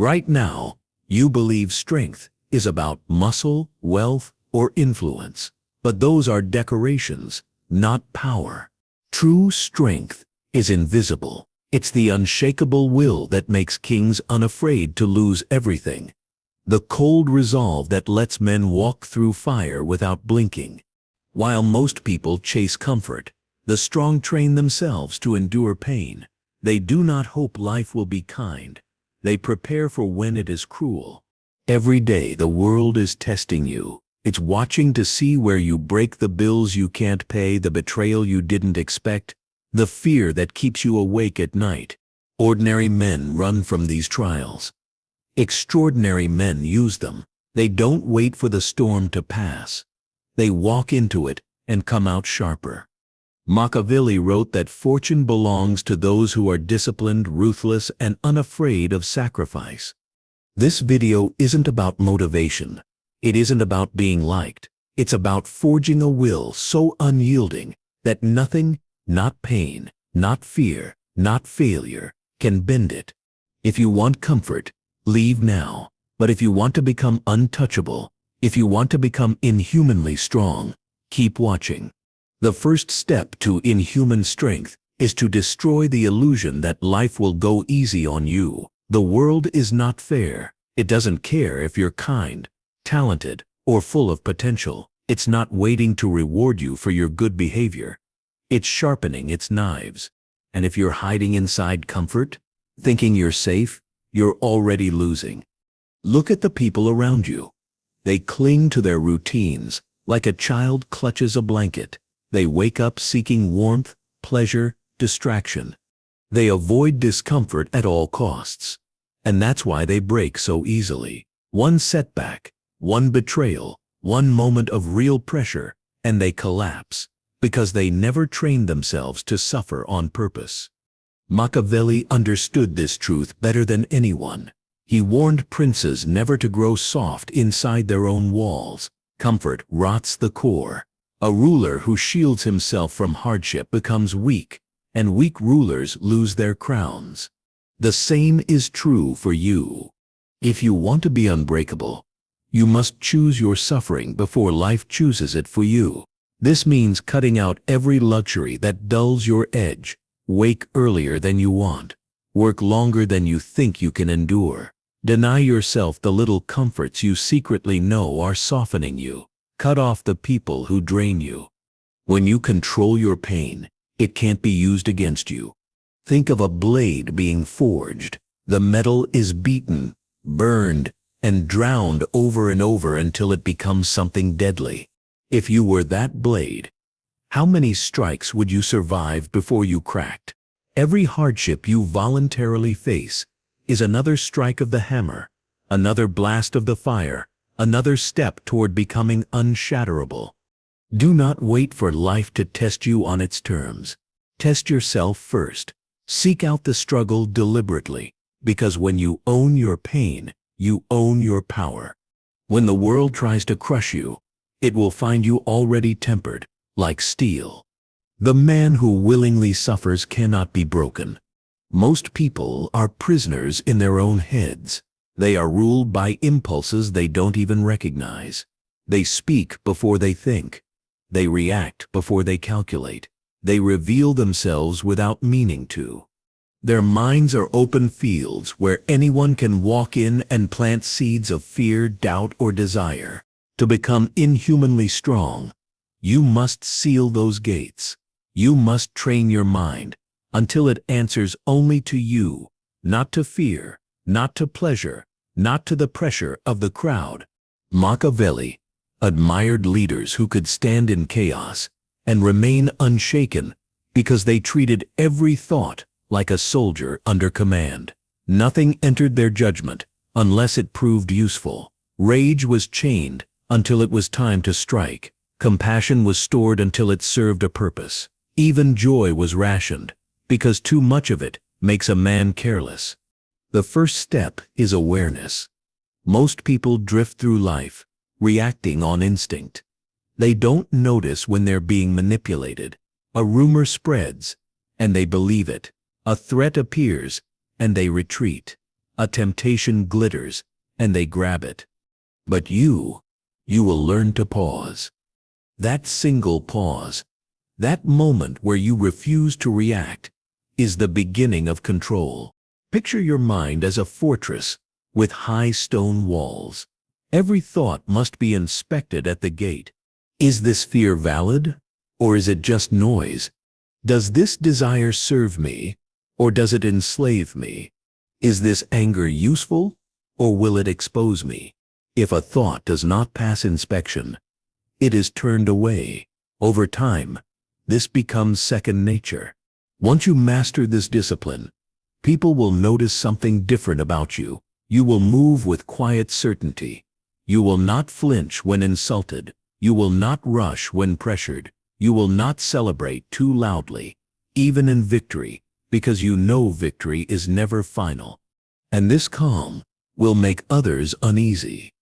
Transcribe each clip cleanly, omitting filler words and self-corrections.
Right now, you believe strength is about muscle, wealth, or influence. But those are decorations, not power. True strength is invisible. It's the unshakable will that makes kings unafraid to lose everything. The cold resolve that lets men walk through fire without blinking. While most people chase comfort, the strong train themselves to endure pain. They do not hope life will be kind. They prepare for when it is cruel. Every day the world is testing you. It's watching to see where you break the bills you can't pay, the betrayal you didn't expect, the fear that keeps you awake at night. Ordinary men run from these trials. Extraordinary men use them. They don't wait for the storm to pass. They walk into it and come out sharper. Machiavelli wrote that fortune belongs to those who are disciplined, ruthless, and unafraid of sacrifice. This video isn't about motivation. It isn't about being liked. It's about forging a will so unyielding that nothing, not pain, not fear, not failure, can bend it. If you want comfort, leave now. But if you want to become untouchable, if you want to become inhumanly strong, keep watching. The first step to inhuman strength is to destroy the illusion that life will go easy on you. The world is not fair. It doesn't care if you're kind, talented, or full of potential. It's not waiting to reward you for your good behavior. It's sharpening its knives. And if you're hiding inside comfort, thinking you're safe, you're already losing. Look at the people around you. They cling to their routines like a child clutches a blanket. They wake up seeking warmth, pleasure, distraction. They avoid discomfort at all costs. And that's why they break so easily. One setback, one betrayal, one moment of real pressure, and they collapse, because they never trained themselves to suffer on purpose. Machiavelli understood this truth better than anyone. He warned princes never to grow soft inside their own walls. Comfort rots the core. A ruler who shields himself from hardship becomes weak, and weak rulers lose their crowns. The same is true for you. If you want to be unbreakable, you must choose your suffering before life chooses it for you. This means cutting out every luxury that dulls your edge. Wake earlier than you want. Work longer than you think you can endure. Deny yourself the little comforts you secretly know are softening you. Cut off the people who drain you. When you control your pain, it can't be used against you. Think of a blade being forged. The metal is beaten, burned, and drowned over and over until it becomes something deadly. If you were that blade, how many strikes would you survive before you cracked? Every hardship you voluntarily face is another strike of the hammer, another blast of the fire, another step toward becoming unshatterable. Do not wait for life to test you on its terms. Test yourself first. Seek out the struggle deliberately, because when you own your pain, you own your power. When the world tries to crush you, it will find you already tempered, like steel. The man who willingly suffers cannot be broken. Most people are prisoners in their own heads. They are ruled by impulses they don't even recognize. They speak before they think. They react before they calculate. They reveal themselves without meaning to. Their minds are open fields where anyone can walk in and plant seeds of fear, doubt, or desire. To become inhumanly strong, you must seal those gates. You must train your mind until it answers only to you, not to fear, not to pleasure, not to the pressure of the crowd. Machiavelli admired leaders who could stand in chaos and remain unshaken because they treated every thought like a soldier under command. Nothing entered their judgment unless it proved useful. Rage was chained until it was time to strike. Compassion was stored until it served a purpose. Even joy was rationed, because too much of it makes a man careless. The first step is awareness. Most people drift through life, reacting on instinct. They don't notice when they're being manipulated. A rumor spreads, and they believe it. A threat appears, and they retreat. A temptation glitters, and they grab it. But you will learn to pause. That single pause, that moment where you refuse to react, is the beginning of control. Picture your mind as a fortress with high stone walls. Every thought must be inspected at the gate. Is this fear valid, or is it just noise? Does this desire serve me, or does it enslave me? Is this anger useful, or will it expose me? If a thought does not pass inspection, it is turned away. Over time, this becomes second nature. Once you master this discipline, people will notice something different about you. You will move with quiet certainty. You will not flinch when insulted. You will not rush when pressured. You will not celebrate too loudly, even in victory, because you know victory is never final. And this calm will make others uneasy.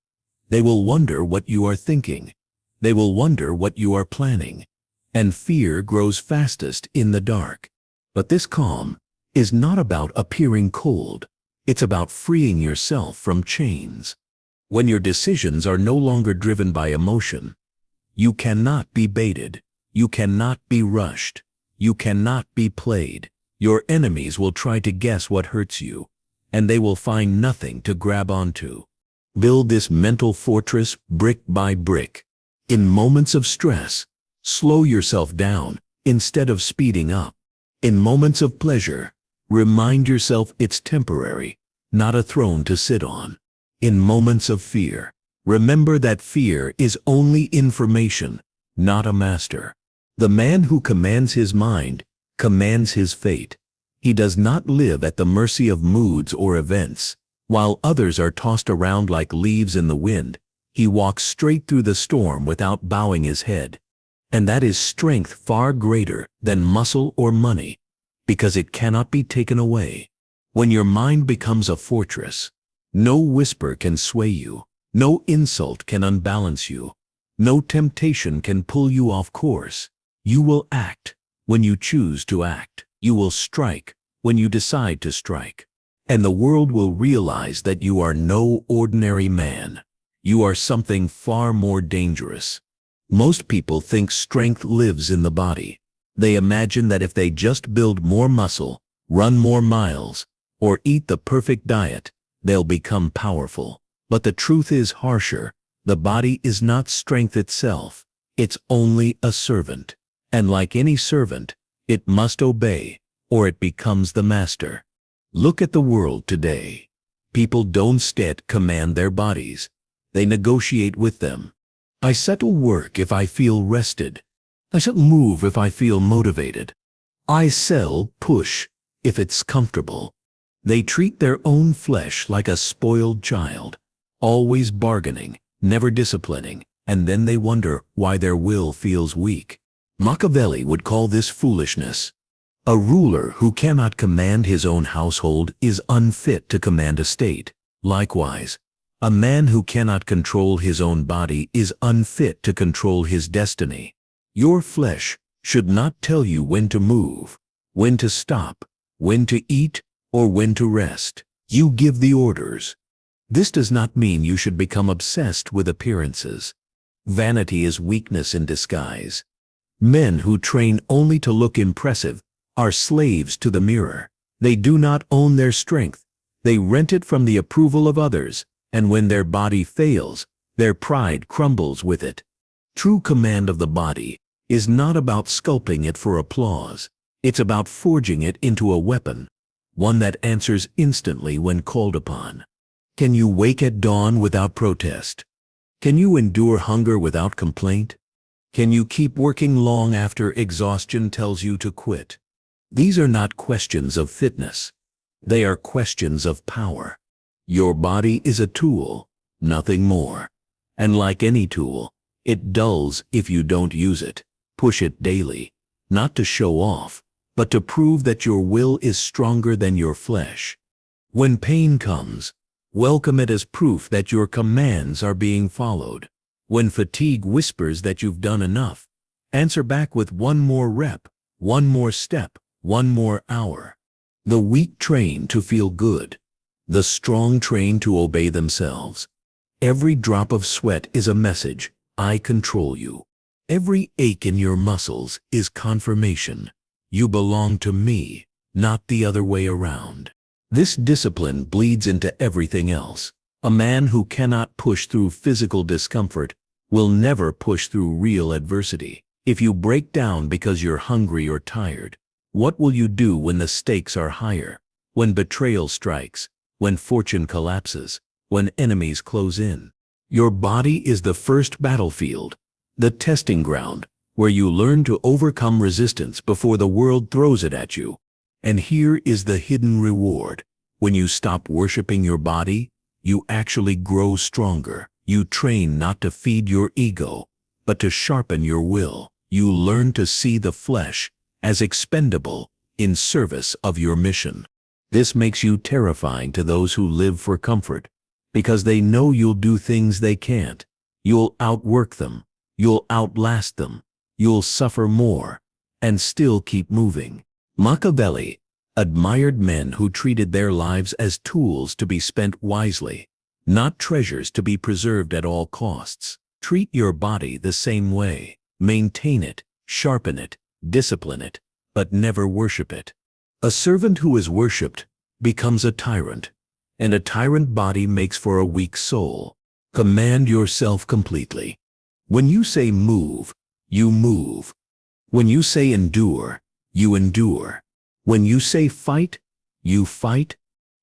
They will wonder what you are thinking. They will wonder what you are planning. And fear grows fastest in the dark. But this calm is not about appearing cold. It's about freeing yourself from chains. When your decisions are no longer driven by emotion, you cannot be baited. You cannot be rushed. You cannot be played. Your enemies will try to guess what hurts you, and they will find nothing to grab onto. Build this mental fortress brick by brick. In moments of stress, slow yourself down instead of speeding up. In moments of pleasure, remind yourself it's temporary, not a throne to sit on. In moments of fear, remember that fear is only information, not a master. The man who commands his mind commands his fate. He does not live at the mercy of moods or events. While others are tossed around like leaves in the wind, he walks straight through the storm without bowing his head. And that is strength far greater than muscle or money, because it cannot be taken away. When your mind becomes a fortress, no whisper can sway you. No insult can unbalance you. No temptation can pull you off course. You will act when you choose to act. You will strike when you decide to strike. And the world will realize that you are no ordinary man. You are something far more dangerous. Most people think strength lives in the body. They imagine that if they just build more muscle, run more miles, or eat the perfect diet, they'll become powerful. But the truth is harsher. The body is not strength itself. It's only a servant. And like any servant, it must obey, or it becomes the master. Look at the world today. People don't instead command their bodies. They negotiate with them. I settle work if I feel rested. I shall move if I feel motivated. I sell push if it's comfortable. They treat their own flesh like a spoiled child, always bargaining, never disciplining, and then they wonder why their will feels weak. Machiavelli would call this foolishness. A ruler who cannot command his own household is unfit to command a state. Likewise, a man who cannot control his own body is unfit to control his destiny. Your flesh should not tell you when to move, when to stop, when to eat, or when to rest. You give the orders. This does not mean you should become obsessed with appearances. Vanity is weakness in disguise. Men who train only to look impressive are slaves to the mirror. They do not own their strength. They rent it from the approval of others, and when their body fails, their pride crumbles with it. True command of the body is not about sculpting it for applause. It's about forging it into a weapon, one that answers instantly when called upon. Can you wake at dawn without protest? Can you endure hunger without complaint? Can you keep working long after exhaustion tells you to quit? These are not questions of fitness. They are questions of power. Your body is a tool, nothing more. And like any tool, it dulls if you don't use it. Push it daily, not to show off, but to prove that your will is stronger than your flesh. When pain comes, welcome it as proof that your commands are being followed. When fatigue whispers that you've done enough, answer back with one more rep, one more step, one more hour. The weak train to feel good. The strong train to obey themselves. Every drop of sweat is a message, I control you. Every ache in your muscles is confirmation. You belong to me, not the other way around. This discipline bleeds into everything else. A man who cannot push through physical discomfort will never push through real adversity. If you break down because you're hungry or tired, what will you do when the stakes are higher? When betrayal strikes, when fortune collapses, when enemies close in? Your body is the first battlefield, the testing ground, where you learn to overcome resistance before the world throws it at you. And here is the hidden reward. When you stop worshiping your body, you actually grow stronger. You train not to feed your ego, but to sharpen your will. You learn to see the flesh as expendable in service of your mission. This makes you terrifying to those who live for comfort, because they know you'll do things they can't. You'll outwork them. You'll outlast them. You'll suffer more, and still keep moving. Machiavelli admired men who treated their lives as tools to be spent wisely, not treasures to be preserved at all costs. Treat your body the same way. Maintain it, sharpen it, discipline it, but never worship it. A servant who is worshipped becomes a tyrant, and a tyrant body makes for a weak soul. Command yourself completely. When you say move, you move. When you say endure, you endure. When you say fight, you fight.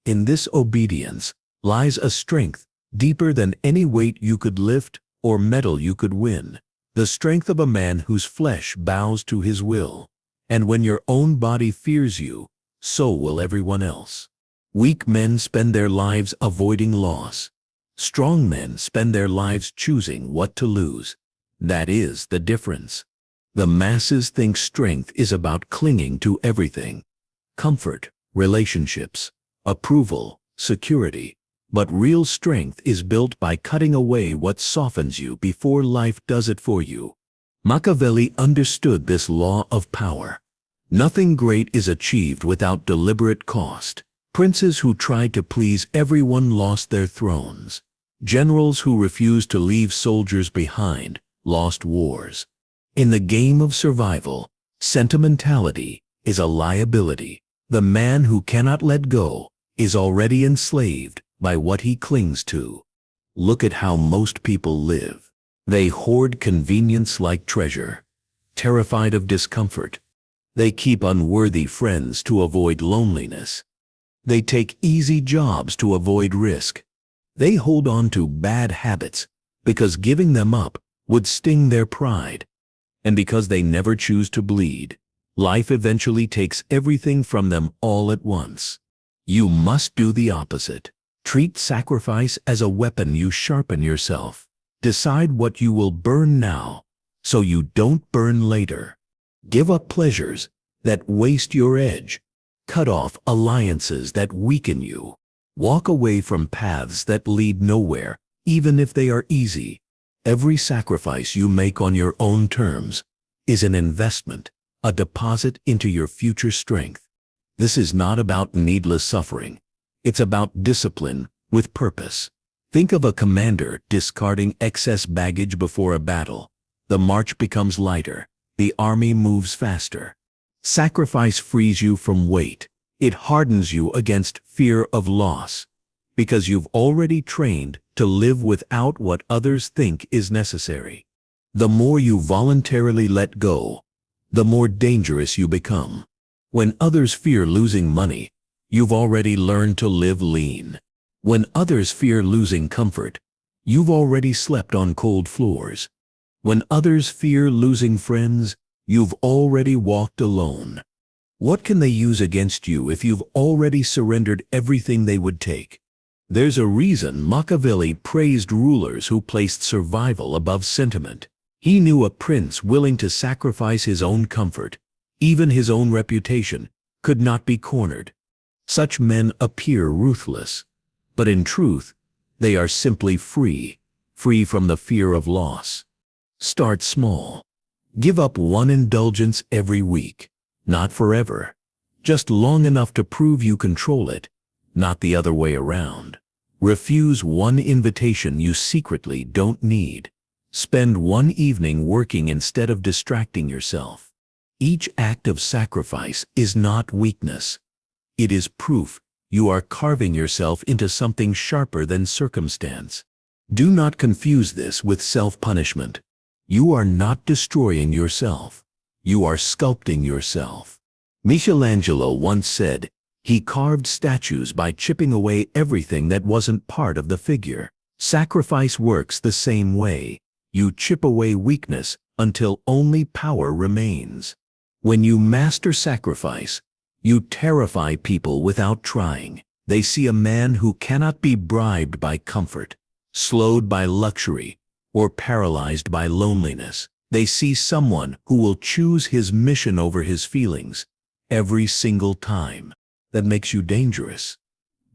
In this obedience lies a strength deeper than any weight you could lift or medal you could win. The strength of a man whose flesh bows to his will. And when your own body fears you, so will everyone else. Weak men spend their lives avoiding loss. Strong men spend their lives choosing what to lose. That is the difference. The masses think strength is about clinging to everything. Comfort, relationships, approval, security. But real strength is built by cutting away what softens you before life does it for you. Machiavelli understood this law of power. Nothing great is achieved without deliberate cost. Princes who tried to please everyone lost their thrones. Generals who refused to leave soldiers behind lost wars. In the game of survival, sentimentality is a liability. The man who cannot let go is already enslaved by what he clings to. Look at how most people live. They hoard convenience like treasure, terrified of discomfort. They keep unworthy friends to avoid loneliness. They take easy jobs to avoid risk. They hold on to bad habits because giving them up would sting their pride. And because they never choose to bleed, life eventually takes everything from them all at once. You must do the opposite. Treat sacrifice as a weapon you sharpen yourself. Decide what you will burn now, so you don't burn later. Give up pleasures that waste your edge. Cut off alliances that weaken you. Walk away from paths that lead nowhere, even if they are easy. Every sacrifice you make on your own terms is an investment, a deposit into your future strength. This is not about needless suffering. It's about discipline with purpose. Think of a commander discarding excess baggage before a battle. The march becomes lighter. The army moves faster. Sacrifice frees you from weight. It hardens you against fear of loss, because you've already trained to live without what others think is necessary. The more you voluntarily let go, the more dangerous you become. When others fear losing money, you've already learned to live lean. When others fear losing comfort, you've already slept on cold floors. When others fear losing friends, you've already walked alone. What can they use against you if you've already surrendered everything they would take? There's a reason Machiavelli praised rulers who placed survival above sentiment. He knew a prince willing to sacrifice his own comfort, even his own reputation, could not be cornered. Such men appear ruthless, but in truth, they are simply free from the fear of loss. Start small. Give up one indulgence every week. Not forever. Just long enough to prove you control it. not the other way around. Refuse one invitation you secretly don't need. Spend one evening working instead of distracting yourself. Each act of sacrifice is not weakness. It is proof you are carving yourself into something sharper than circumstance. Do not confuse this with self-punishment. You are not destroying yourself. You are sculpting yourself. Michelangelo once said, he carved statues by chipping away everything that wasn't part of the figure. Sacrifice works the same way. You chip away weakness until only power remains. When you master sacrifice, you terrify people without trying. They see a man who cannot be bribed by comfort, slowed by luxury, or paralyzed by loneliness. They see someone who will choose his mission over his feelings every single time. That makes you dangerous.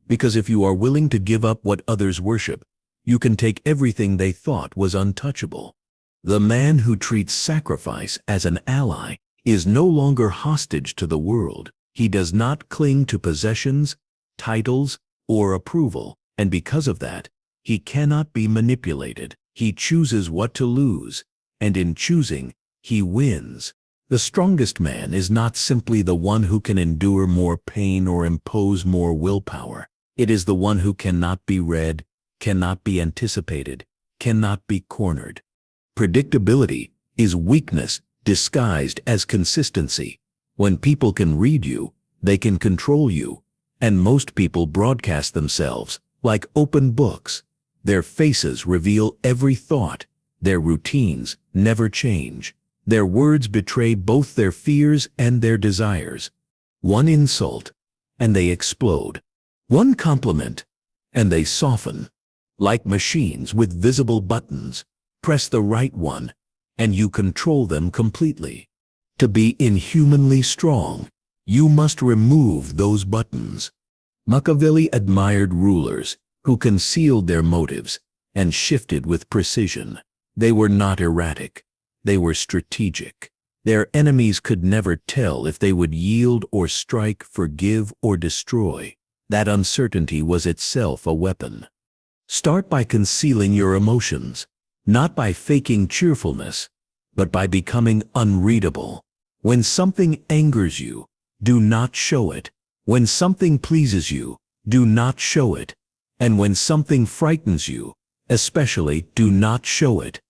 Because if you are willing to give up what others worship, you can take everything they thought was untouchable. The man who treats sacrifice as an ally is no longer hostage to the world. He does not cling to possessions, titles, or approval, and because of that, he cannot be manipulated. He chooses what to lose, and in choosing, he wins. The strongest man is not simply the one who can endure more pain or impose more willpower. It is the one who cannot be read, cannot be anticipated, cannot be cornered. Predictability is weakness disguised as consistency. When people can read you, they can control you, and most people broadcast themselves like open books. Their faces reveal every thought. Their routines never change. Their words betray both their fears and their desires. One insult, and they explode. One compliment, and they soften. Like machines with visible buttons, press the right one, and you control them completely. To be inhumanly strong, you must remove those buttons. Machiavelli admired rulers who concealed their motives and shifted with precision. They were not erratic. They were strategic. Their enemies could never tell if they would yield or strike, forgive or destroy. That uncertainty was itself a weapon. Start by concealing your emotions, not by faking cheerfulness, but by becoming unreadable. When something angers you, do not show it. When something pleases you, do not show it. And when something frightens you, especially, do not show it.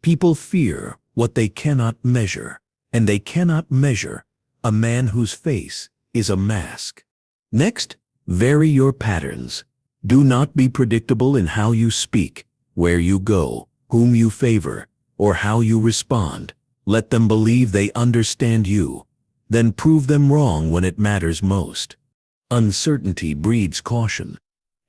People fear what they cannot measure, and they cannot measure a man whose face is a mask. Next, vary your patterns. Do not be predictable in how you speak, where you go, whom you favor, or how you respond. Let them believe they understand you, then prove them wrong when it matters most. Uncertainty breeds caution,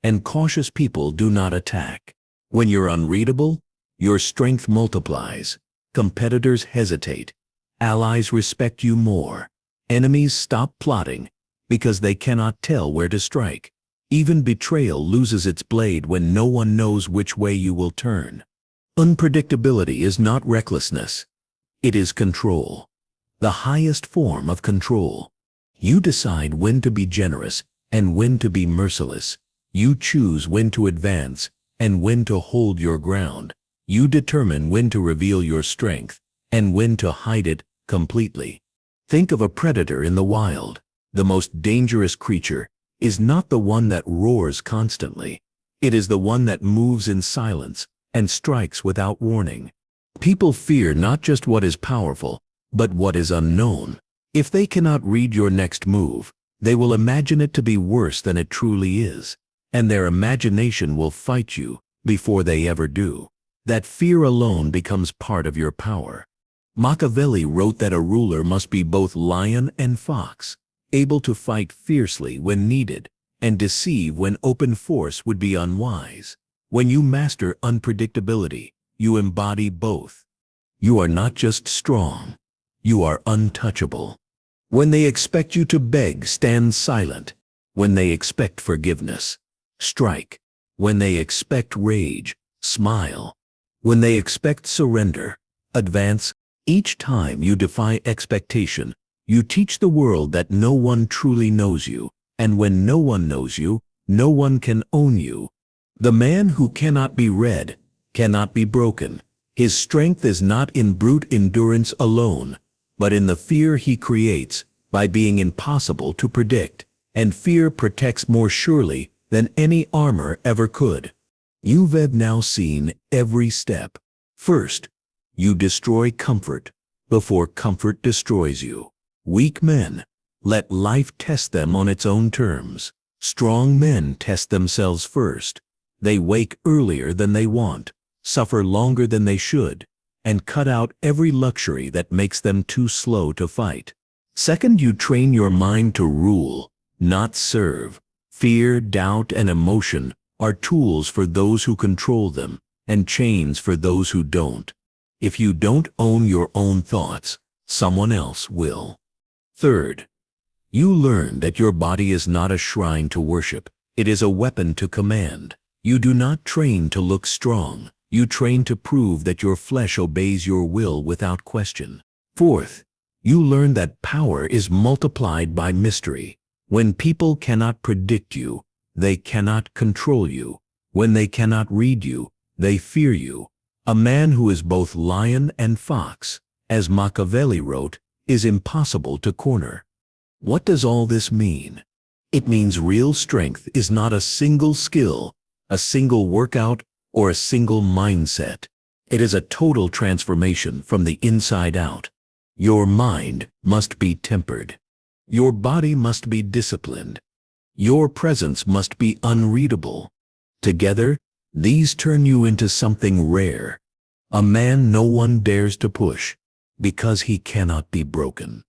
and cautious people do not attack. When you're unreadable, your strength multiplies. Competitors hesitate. Allies respect you more. Enemies stop plotting because they cannot tell where to strike. Even betrayal loses its blade when no one knows which way you will turn. Unpredictability is not recklessness. It is control. The highest form of control. You decide when to be generous and when to be merciless. You choose when to advance and when to hold your ground. You determine when to reveal your strength and when to hide it completely. Think of a predator in the wild. The most dangerous creature is not the one that roars constantly. It is the one that moves in silence and strikes without warning. People fear not just what is powerful, but what is unknown. If they cannot read your next move, they will imagine it to be worse than it truly is, and their imagination will fight you before they ever do. That fear alone becomes part of your power. Machiavelli wrote that a ruler must be both lion and fox, able to fight fiercely when needed and deceive when open force would be unwise. When you master unpredictability, you embody both. You are not just strong, you are untouchable. When they expect you to beg, stand silent. When they expect forgiveness, strike. When they expect rage, smile. When they expect surrender, advance. Each time you defy expectation, you teach the world that no one truly knows you, and when no one knows you, No one can own you. The man who cannot be read cannot be broken. His strength is not in brute endurance alone, but in the fear he creates by being impossible to predict, and fear protects more surely than any armor ever could. You've now seen every step. First, you destroy comfort before comfort destroys you. Weak men let life test them on its own terms. Strong men test themselves first. They wake earlier than they want, suffer longer than they should, and cut out every luxury that makes them too slow to fight. Second, you train your mind to rule, not serve. Fear, doubt, and emotion are tools for those who control them, and chains for those who don't. If you don't own your own thoughts, someone else will. Third, you learn that your body is not a shrine to worship, it is a weapon to command. You do not train to look strong, you train to prove that your flesh obeys your will without question. Fourth, you learn that power is multiplied by mystery. When people cannot predict you, they cannot control you. When they cannot read you, they fear you. A man who is both lion and fox, as Machiavelli wrote, is impossible to corner. What does all this mean? It means real strength is not a single skill, a single workout, or a single mindset. It is a total transformation from the inside out. Your mind must be tempered. Your body must be disciplined. Your presence must be unreadable. Together, these turn you into something rare. A man no one dares to push, because he cannot be broken.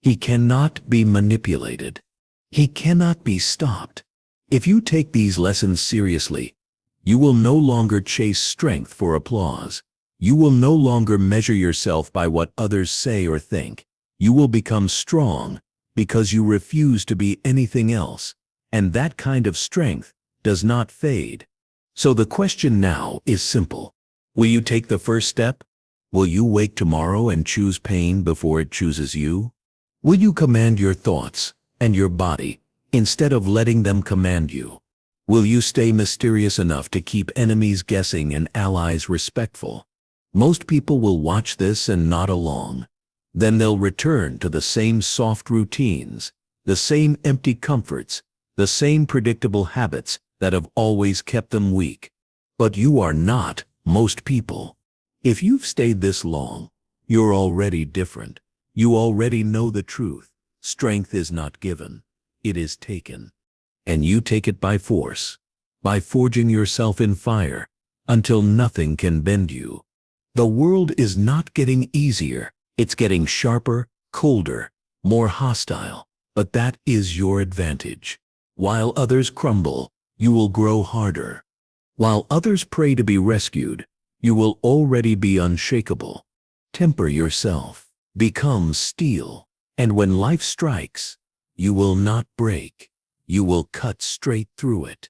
He cannot be manipulated. He cannot be stopped. If you take these lessons seriously, you will no longer chase strength for applause. You will no longer measure yourself by what others say or think. You will become strong because you refuse to be anything else, and that kind of strength does not fade. So the question now is simple. Will you take the first step? Will you wake tomorrow and choose pain before it chooses you? Will you command your thoughts and your body instead of letting them command you? Will you stay mysterious enough to keep enemies guessing and allies respectful? Most people will watch this and nod along. Then they'll return to the same soft routines, the same empty comforts, the same predictable habits that have always kept them weak. But you are not most people. If you've stayed this long, you're already different. You already know the truth. Strength is not given, it is taken. And you take it by force, by forging yourself in fire, until nothing can bend you. The world is not getting easier, it's getting sharper, colder, more hostile. But that is your advantage. While others crumble, you will grow harder. While others pray to be rescued, you will already be unshakable. Temper yourself, become steel, and when life strikes, you will not break. You will cut straight through it.